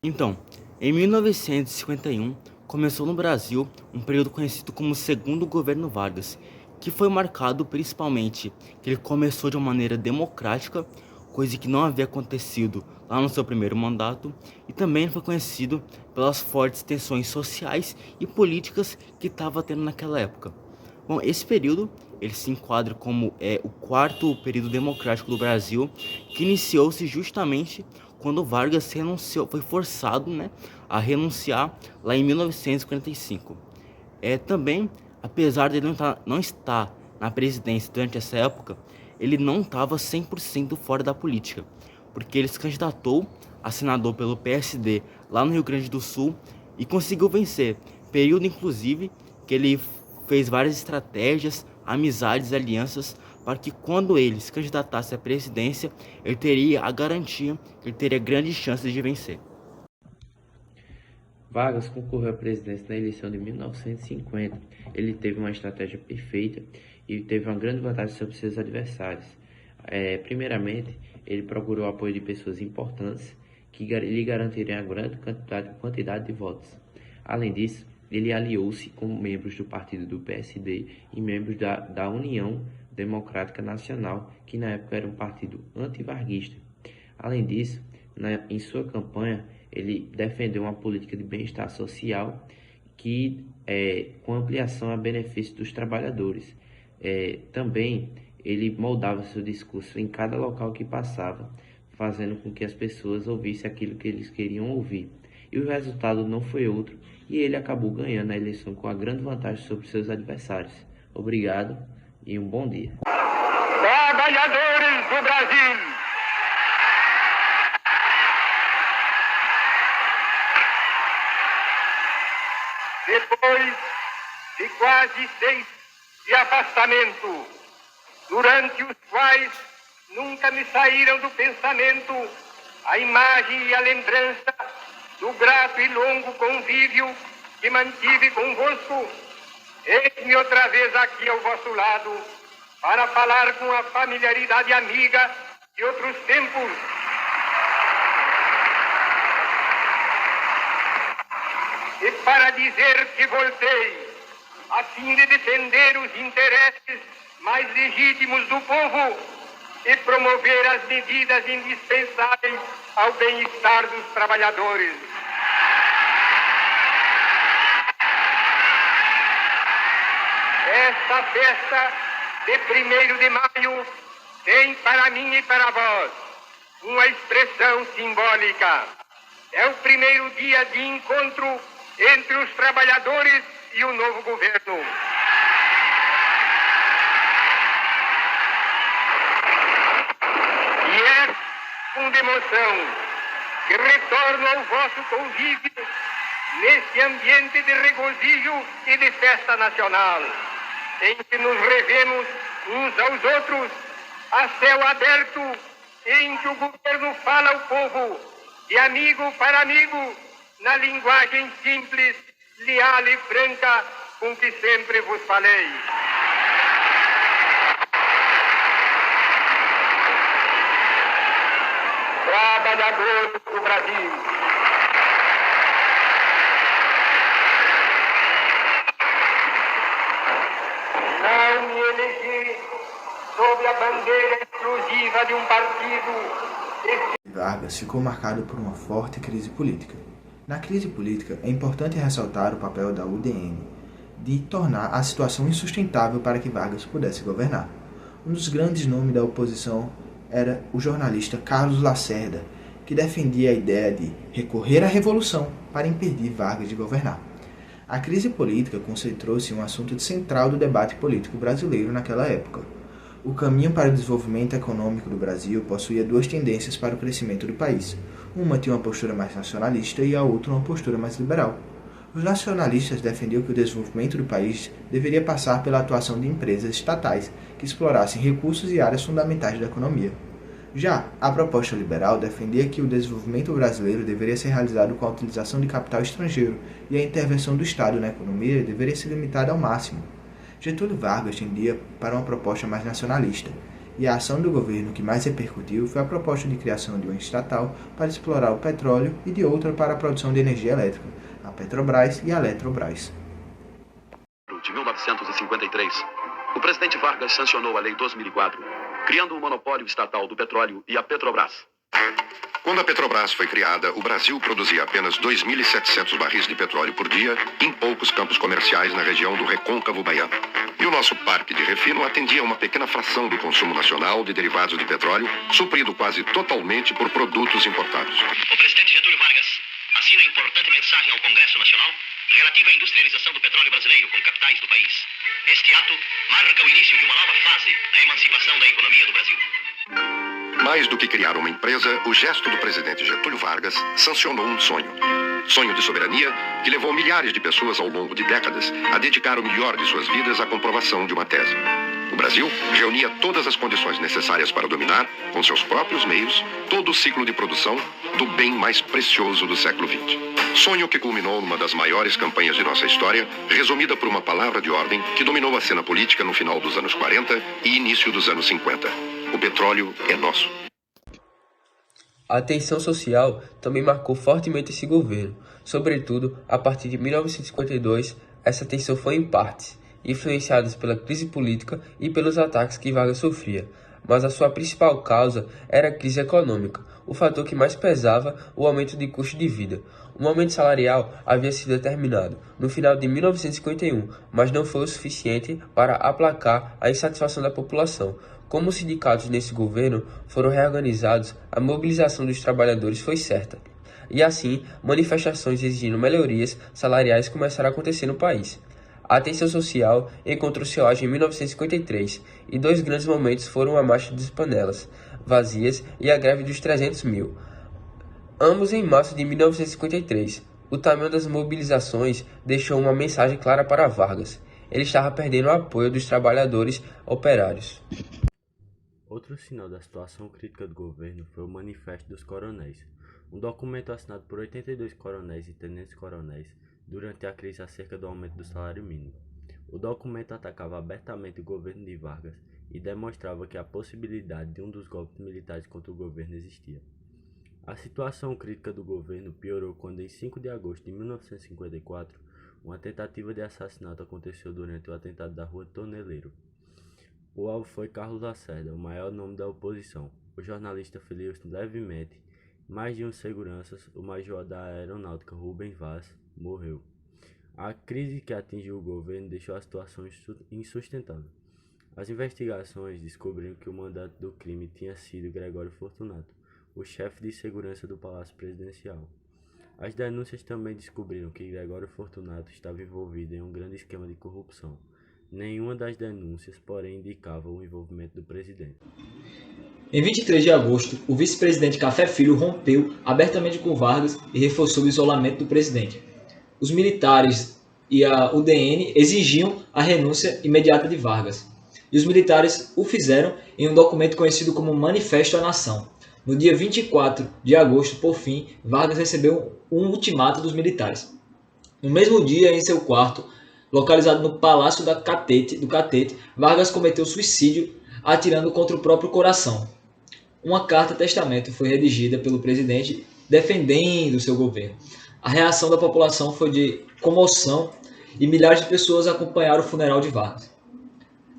Então, em 1951, começou no Brasil um período conhecido como Segundo Governo Vargas, que foi marcado principalmente que ele começou de uma maneira democrática, coisa que não havia acontecido lá no seu primeiro mandato, e também foi conhecido pelas fortes tensões sociais e políticas que estava tendo naquela época. Bom, esse período ele se enquadra como o quarto período democrático do Brasil, que iniciou-se justamente quando Vargas renunciou, foi forçado, né, a renunciar lá em 1945. Também, apesar de ele não estar na presidência durante essa época, ele não estava 100% fora da política, porque ele se candidatou a senador pelo PSD lá no Rio Grande do Sul e conseguiu vencer, período inclusive que ele fez várias estratégias, amizades e alianças para que quando ele se candidatasse à presidência, ele teria a garantia que ele teria grandes chances de vencer. Vargas concorreu à presidência na eleição de 1950. Ele teve uma estratégia perfeita e teve uma grande vantagem sobre seus adversários. Primeiramente, ele procurou o apoio de pessoas importantes que lhe garantiriam a grande quantidade de votos. Além disso, ele aliou-se com membros do partido do PSD e membros da União Democrática Nacional, que na época era um partido antivarguista. Além disso, em sua campanha, ele defendeu uma política de bem-estar social que com ampliação a benefício dos trabalhadores. Também ele moldava seu discurso em cada local que passava, fazendo com que as pessoas ouvissem aquilo que eles queriam ouvir. E o resultado não foi outro, e ele acabou ganhando a eleição com a grande vantagem sobre seus adversários. Obrigado e um bom dia. Trabalhadores do Brasil! Depois de quase 6 de afastamento, durante os quais nunca me saíram do pensamento a imagem e a lembrança do grato e longo convívio que mantive convosco, eis-me outra vez aqui ao vosso lado para falar com a familiaridade amiga de outros tempos. E para dizer que voltei, a fim de defender os interesses mais legítimos do povo e promover as medidas indispensáveis ao bem-estar dos trabalhadores. Esta festa de 1º de maio tem para mim e para vós uma expressão simbólica. É o primeiro dia de encontro entre os trabalhadores e o novo governo. E é com emoção que retorno ao vosso convívio neste ambiente de regozijo e de festa nacional, em que nos revemos uns aos outros a céu aberto, em que o governo fala ao povo de amigo para amigo, na linguagem simples, leal e franca com que sempre vos falei. Trabalhadores do Brasil, não me elegi sob a bandeira exclusiva de um partido. Vargas ficou marcado por uma forte crise política. Na crise política, é importante ressaltar o papel da UDN de tornar a situação insustentável para que Vargas pudesse governar. Um dos grandes nomes da oposição era o jornalista Carlos Lacerda, que defendia a ideia de recorrer à revolução para impedir Vargas de governar. A crise política concentrou-se em um assunto central do debate político brasileiro naquela época. O caminho para o desenvolvimento econômico do Brasil possuía duas tendências para o crescimento do país. Uma tinha uma postura mais nacionalista e a outra uma postura mais liberal. Os nacionalistas defendiam que o desenvolvimento do país deveria passar pela atuação de empresas estatais que explorassem recursos e áreas fundamentais da economia. Já a proposta liberal defendia que o desenvolvimento brasileiro deveria ser realizado com a utilização de capital estrangeiro e a intervenção do Estado na economia deveria ser limitada ao máximo. Getúlio Vargas tendia para uma proposta mais nacionalista, E a ação do governo que mais repercutiu foi a proposta de criação de uma estatal para explorar o petróleo e de outra para a produção de energia elétrica, a Petrobras e a Eletrobras. De 1953, o presidente Vargas sancionou a Lei 2004, criando o monopólio estatal do petróleo e a Petrobras. Quando a Petrobras foi criada, o Brasil produzia apenas 2.700 barris de petróleo por dia em poucos campos comerciais na região do Recôncavo Baiano. E o nosso parque de refino atendia a uma pequena fração do consumo nacional de derivados de petróleo, suprido quase totalmente por produtos importados. O presidente Getúlio Vargas assina a importante mensagem ao Congresso Nacional relativa à industrialização do petróleo brasileiro com capitais do país. Este ato marca o início de uma nova fase da emancipação da economia do Brasil. Mais do que criar uma empresa, o gesto do presidente Getúlio Vargas sancionou um sonho. Sonho de soberania que levou milhares de pessoas ao longo de décadas a dedicar o melhor de suas vidas à comprovação de uma tese. O Brasil reunia todas as condições necessárias para dominar, com seus próprios meios, todo o ciclo de produção do bem mais precioso do século XX. Sonho que culminou numa das maiores campanhas de nossa história, resumida por uma palavra de ordem que dominou a cena política no final dos anos 40 e início dos anos 50. O petróleo é nosso. A tensão social também marcou fortemente esse governo. Sobretudo, a partir de 1952, essa tensão foi em partes, influenciadas pela crise política e pelos ataques que Vargas sofria. Mas a sua principal causa era a crise econômica, o fator que mais pesava o aumento de custo de vida. O aumento salarial havia sido determinado no final de 1951, mas não foi o suficiente para aplacar a insatisfação da população. Como os sindicatos nesse governo foram reorganizados, a mobilização dos trabalhadores foi certa. E assim, manifestações exigindo melhorias salariais começaram a acontecer no país. A tensão social encontrou seu auge em 1953, e dois grandes momentos foram a Marcha das Panelas Vazias e a Greve dos 300 mil. Ambos em março de 1953. O tamanho das mobilizações deixou uma mensagem clara para Vargas. Ele estava perdendo o apoio dos trabalhadores operários. Outro sinal da situação crítica do governo foi o Manifesto dos Coronéis, um documento assinado por 82 coronéis e tenentes-coronéis durante a crise acerca do aumento do salário mínimo. O documento atacava abertamente o governo de Vargas e demonstrava que a possibilidade de um dos golpes militares contra o governo existia. A situação crítica do governo piorou quando, em 5 de agosto de 1954, uma tentativa de assassinato aconteceu durante o atentado da Rua Toneleiro. O alvo foi Carlos Lacerda, o maior nome da oposição. O jornalista feriu-se levemente. Mais de um seguranças, o major da aeronáutica Rubens Vaz, morreu. A crise que atingiu o governo deixou a situação insustentável. As investigações descobriram que o mandante do crime tinha sido Gregório Fortunato, o chefe de segurança do Palácio Presidencial. As denúncias também descobriram que Gregório Fortunato estava envolvido em um grande esquema de corrupção. Nenhuma das denúncias, porém, indicava o envolvimento do presidente. Em 23 de agosto, o vice-presidente Café Filho rompeu abertamente com Vargas e reforçou o isolamento do presidente. Os militares e a UDN exigiam a renúncia imediata de Vargas. E os militares o fizeram em um documento conhecido como Manifesto à Nação. No dia 24 de agosto, por fim, Vargas recebeu um ultimato dos militares. No mesmo dia, em seu quarto, localizado no Palácio do Catete, Vargas cometeu suicídio atirando contra o próprio coração. Uma carta-testamento foi redigida pelo presidente defendendo seu governo. A reação da população foi de comoção e milhares de pessoas acompanharam o funeral de Vargas.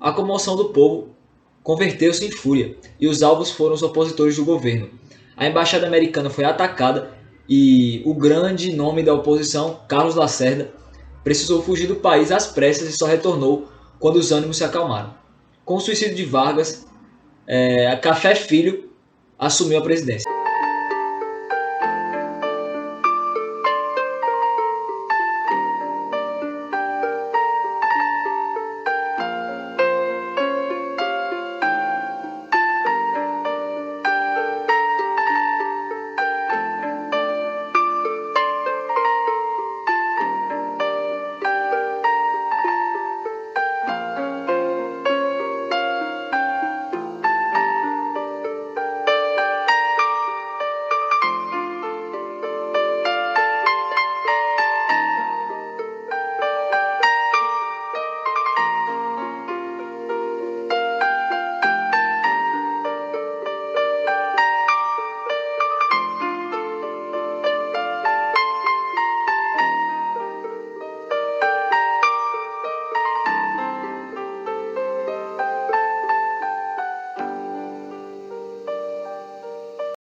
A comoção do povo converteu-se em fúria e os alvos foram os opositores do governo. A embaixada americana foi atacada e o grande nome da oposição, Carlos Lacerda, precisou fugir do país às pressas e só retornou quando os ânimos se acalmaram. Com o suicídio de Vargas, Café Filho assumiu a presidência.